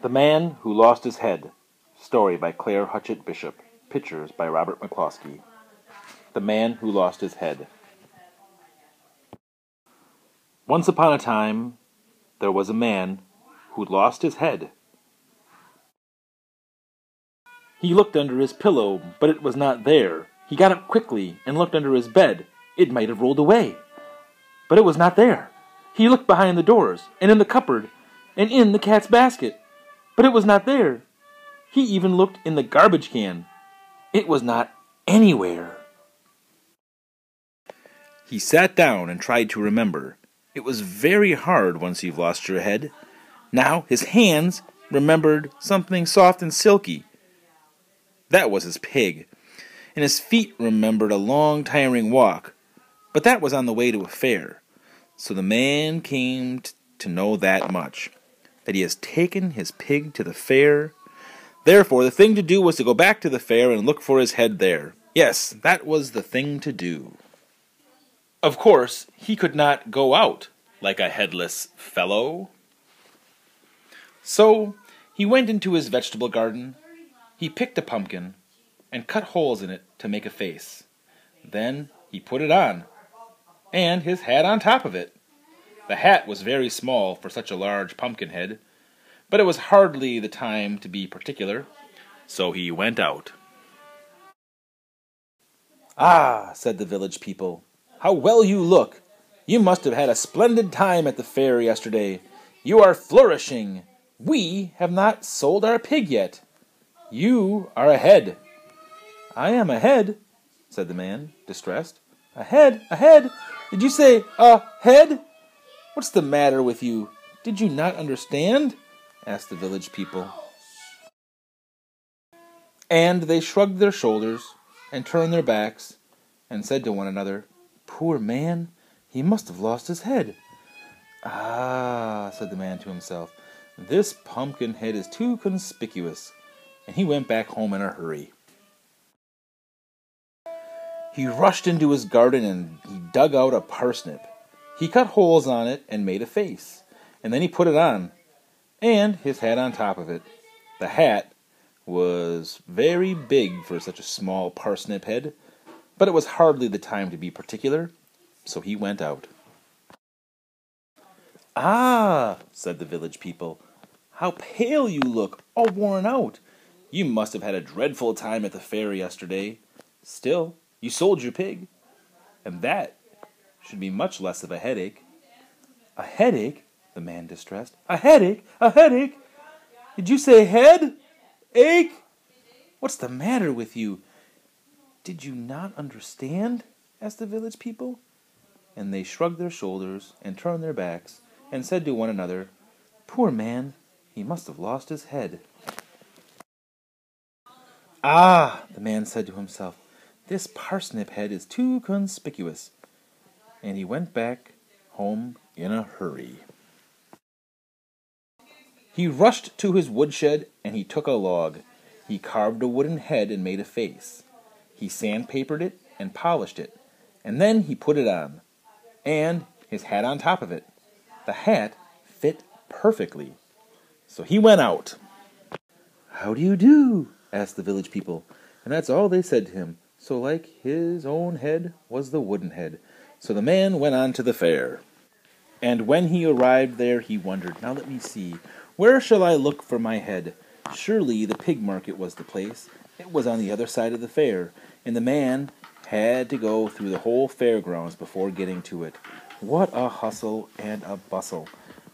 The Man Who Lost His Head. Story by Claire Hutchett Bishop. Pictures by Robert McCloskey. The Man Who Lost His Head. Once upon a time, there was a man who'd lost his head. He looked under his pillow, but it was not there. He got up quickly and looked under his bed. It might have rolled away, but it was not there. He looked behind the doors, and in the cupboard, and in the cat's basket, but it was not there. He even looked in the garbage can. It was not anywhere. He sat down and tried to remember. It was very hard once you've lost your head. Now his hands remembered something soft and silky. That was his pig. And his feet remembered a long, tiring walk. But that was on the way to a fair. So the man came to know that much, that he has taken his pig to the fair. Therefore, the thing to do was to go back to the fair and look for his head there. Yes, that was the thing to do. Of course, he could not go out like a headless fellow. So he went into his vegetable garden. He picked a pumpkin and cut holes in it to make a face. Then he put it on, and his hat on top of it. The hat was very small for such a large pumpkin head, but it was hardly the time to be particular, so he went out. "Ah," said the village people, "how well you look! You must have had a splendid time at the fair yesterday. You are flourishing. We have not sold our pig yet. You are ahead." "I am ahead," said the man, distressed. "Ahead? Ahead? Did you say ahead? What's the matter with you? Did you not understand?" asked the village people. And they shrugged their shoulders and turned their backs and said to one another, "Poor man, he must have lost his head." "Ah," said the man to himself, "this pumpkin head is too conspicuous." And he went back home in a hurry. He rushed into his garden and he dug out a parsnip. He cut holes on it and made a face, and then he put it on, and his hat on top of it. The hat was very big for such a small parsnip head, but it was hardly the time to be particular, so he went out. "Ah," said the village people, "how pale you look, all worn out. You must have had a dreadful time at the fair yesterday. Still, you sold your pig, and that should be much less of a headache." "A headache?" the man distressed. "A headache? A headache? Did you say head? Ache? What's the matter with you? Did you not understand?" asked the village people. And they shrugged their shoulders and turned their backs and said to one another, "Poor man, he must have lost his head." "Ah," the man said to himself, "this parsnip head is too conspicuous." And he went back home in a hurry. He rushed to his woodshed and he took a log. He carved a wooden head and made a face. He sandpapered it and polished it, and then he put it on, and his hat on top of it. The hat fit perfectly. So he went out. "How do you do?" asked the village people, and that's all they said to him. So like his own head was the wooden head. So the man went on to the fair. And when he arrived there, he wondered, "Now let me see, where shall I look for my head? Surely the pig market was the place. It was on the other side of the fair, and the man had to go through the whole fairgrounds before getting to it. What a hustle and a bustle!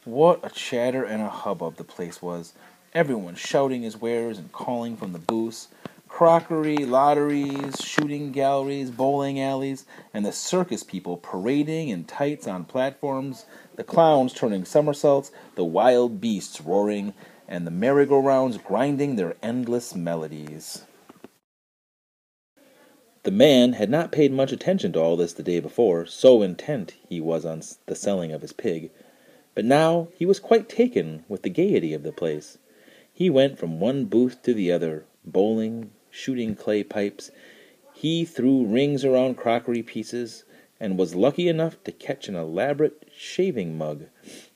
What a chatter and a hubbub the place was! Everyone shouting his wares and calling from the booths. Crockery, lotteries, shooting galleries, bowling alleys, and the circus people parading in tights on platforms, the clowns turning somersaults, the wild beasts roaring, and the merry-go-rounds grinding their endless melodies. The man had not paid much attention to all this the day before, so intent he was on the selling of his pig. But now he was quite taken with the gaiety of the place. He went from one booth to the other, bowling, shooting clay pipes. He threw rings around crockery pieces, and was lucky enough to catch an elaborate shaving mug,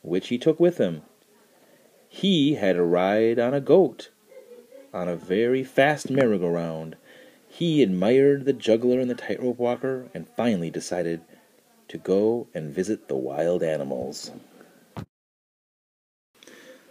which he took with him. He had a ride on a goat, on a very fast merry-go-round. He admired the juggler and the tightrope walker, and finally decided to go and visit the wild animals.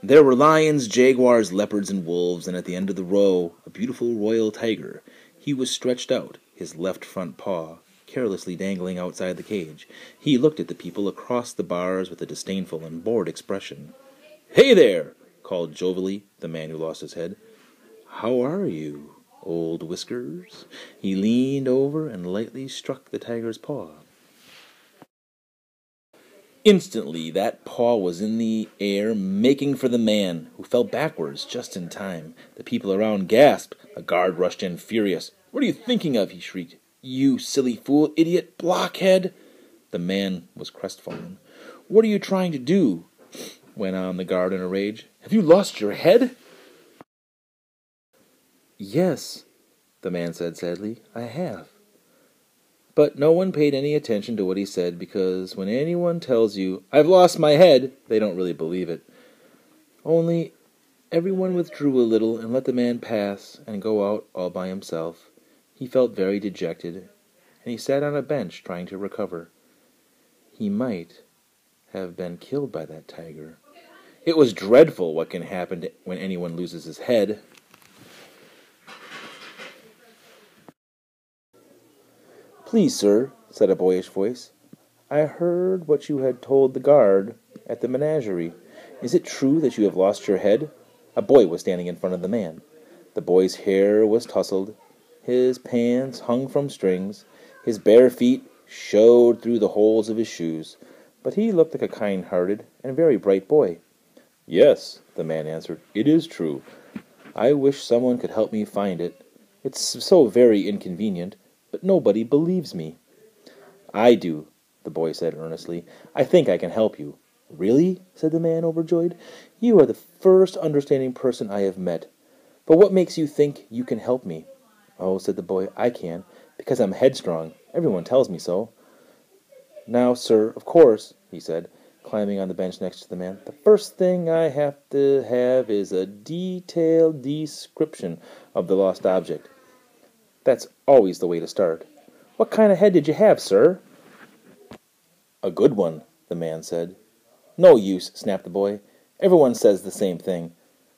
There were lions, jaguars, leopards, and wolves, and at the end of the row, a beautiful royal tiger. He was stretched out, his left front paw carelessly dangling outside the cage. He looked at the people across the bars with a disdainful and bored expression. "Hey there!" called jovially the man who lost his head. "How are you, old Whiskers?" He leaned over and lightly struck the tiger's paw. Instantly, that paw was in the air, making for the man, who fell backwards just in time. The people around gasped. A guard rushed in, furious. "What are you thinking of?" he shrieked. "You silly fool, idiot, blockhead!" The man was crestfallen. "What are you trying to do?" went on the guard in a rage. "Have you lost your head?" "Yes," the man said sadly, "I have." But no one paid any attention to what he said, because when anyone tells you, "I've lost my head," they don't really believe it. Only everyone withdrew a little and let the man pass and go out all by himself. He felt very dejected, and he sat on a bench trying to recover. He might have been killed by that tiger. It was dreadful what can happen when anyone loses his head. "Please, sir," said a boyish voice, "I heard what you had told the guard at the menagerie. Is it true that you have lost your head?" A boy was standing in front of the man. The boy's hair was tousled, his pants hung from strings, his bare feet showed through the holes of his shoes, but he looked like a kind-hearted and very bright boy. "Yes," the man answered, "it is true. I wish someone could help me find it. It's so very inconvenient, but nobody believes me." "I do," the boy said earnestly. "I think I can help you." "Really?" said the man, overjoyed. "You are the first understanding person I have met. But what makes you think you can help me?" "Oh," said the boy, "I can, because I'm headstrong. Everyone tells me so." "Now, sir, of course," he said, climbing on the bench next to the man, "the first thing I have to have is a detailed description of the lost object. That's always the way to start. What kind of head did you have, sir?" "A good one," the man said. "No use," snapped the boy. "Everyone says the same thing.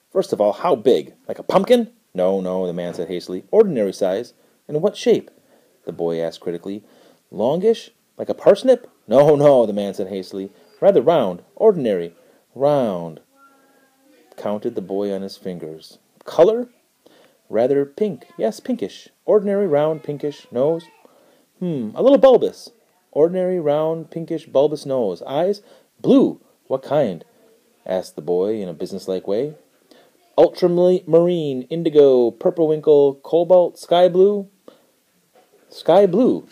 First of all, how big? Like a pumpkin?" "No, no," the man said hastily. "Ordinary size." "And what shape?" the boy asked critically. "Longish? Like a parsnip?" "No, no," the man said hastily. "Rather round. Ordinary. Round," counted the boy on his fingers. "Color?" "Rather pink. Yes, pinkish. Ordinary, round, pinkish. Nose?" A little bulbous." "Ordinary, round, pinkish, bulbous nose. Eyes?" "Blue." "What kind?" asked the boy in a businesslike way. "Ultramarine, indigo, purple-winkle, cobalt, sky blue?" "Sky blue."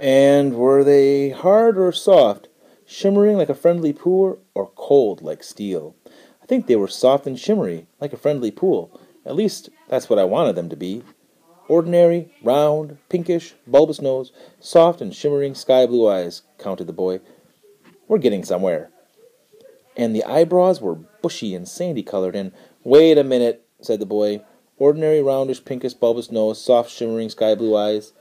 "And were they hard or soft, shimmering like a friendly pool, or cold like steel?" "I think they were soft and shimmery, like a friendly pool. At least, that's what I wanted them to be." "Ordinary, round, pinkish, bulbous nose, soft and shimmering sky-blue eyes," counted the boy. "We're getting somewhere." "And the eyebrows were bushy and sandy-colored, and—" "Wait a minute," said the boy. "Ordinary, roundish, pinkish, bulbous nose, soft, shimmering sky-blue eyes,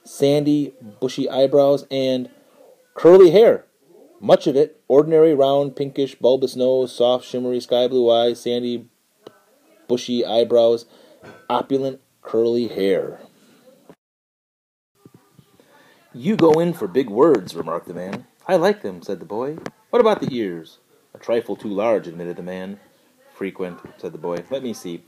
sandy, bushy eyebrows, and curly hair. Much of it. Ordinary, round, pinkish, bulbous nose, soft, shimmery, sky-blue eyes, sandy, bushy eyebrows, opulent, curly hair." "You go in for big words," remarked the man. "I like them," said the boy. "What about the ears?" "A trifle too large," admitted the man. "Frequent," said the boy. "Let me see.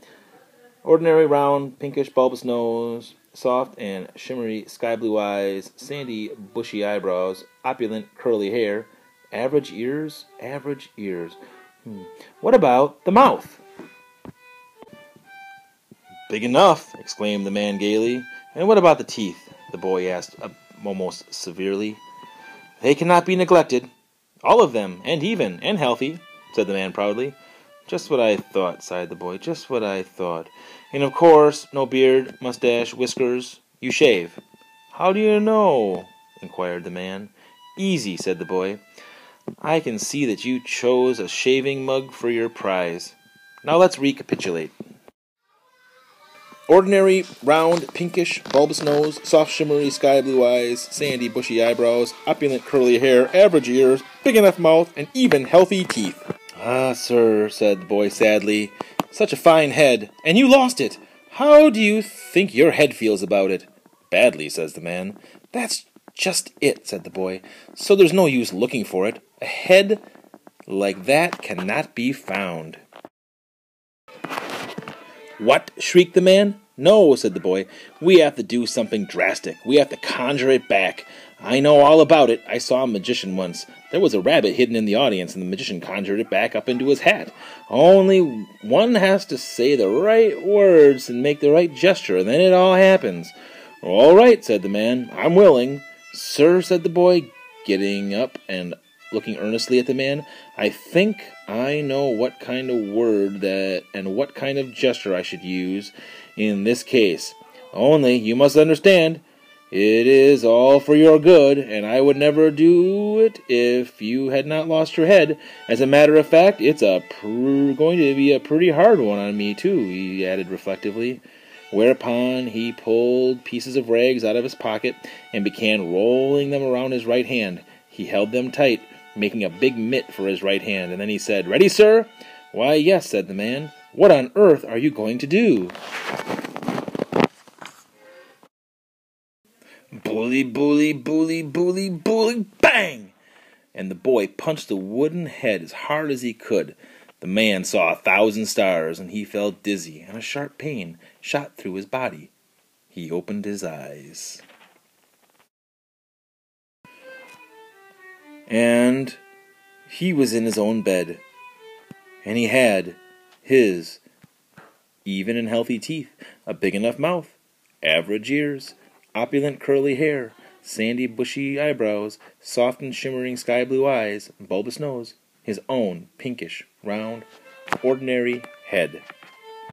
Ordinary, round, pinkish, bulbous nose, soft and shimmery sky-blue eyes, sandy, bushy eyebrows, opulent, curly hair. Average ears, average ears. What about the mouth?" "Big enough," exclaimed the man gaily. "And what about the teeth?" the boy asked almost severely. "They cannot be neglected. All of them, and even, and healthy," said the man proudly. "Just what I thought," sighed the boy. "Just what I thought. And of course, no beard, mustache, whiskers. You shave." "How do you know?" inquired the man. Easy, said the boy. I can see that you chose a shaving mug for your prize. Now let's recapitulate. Ordinary, round, pinkish, bulbous nose, soft, shimmery, sky blue eyes, sandy, bushy eyebrows, opulent, curly hair, average ears, big enough mouth, and even healthy teeth. Ah, sir, said the boy sadly, such a fine head, and you lost it. How do you think your head feels about it? Badly, says the man. That's just it, said the boy. So there's no use looking for it. A head like that cannot be found. What? Shrieked the man. No, said the boy. We have to do something drastic. We have to conjure it back. I know all about it. I saw a magician once. There was a rabbit hidden in the audience, and the magician conjured it back up into his hat. Only one has to say the right words and make the right gesture, and then it all happens. All right, said the man. I'm willing. Sir, said the boy, getting up and looking earnestly at the man, I think I know what kind of word and what kind of gesture I should use in this case. Only, you must understand, it is all for your good, and I would never do it if you had not lost your head. As a matter of fact, it's going to be a pretty hard one on me, too, he added reflectively. Whereupon he pulled pieces of rags out of his pocket and began rolling them around his right hand. He held them tight, making a big mitt for his right hand, and then he said, Ready, sir? Why, yes, said the man. What on earth are you going to do? Bully, bully, bully, bully, bully, bang! And the boy punched the wooden head as hard as he could. The man saw 1,000 stars, and he felt dizzy, and a sharp pain shot through his body. He opened his eyes. And he was in his own bed, and he had his even and healthy teeth, a big enough mouth, average ears, opulent curly hair, sandy bushy eyebrows, soft and shimmering sky blue eyes, bulbous nose, his own pinkish, round, ordinary head.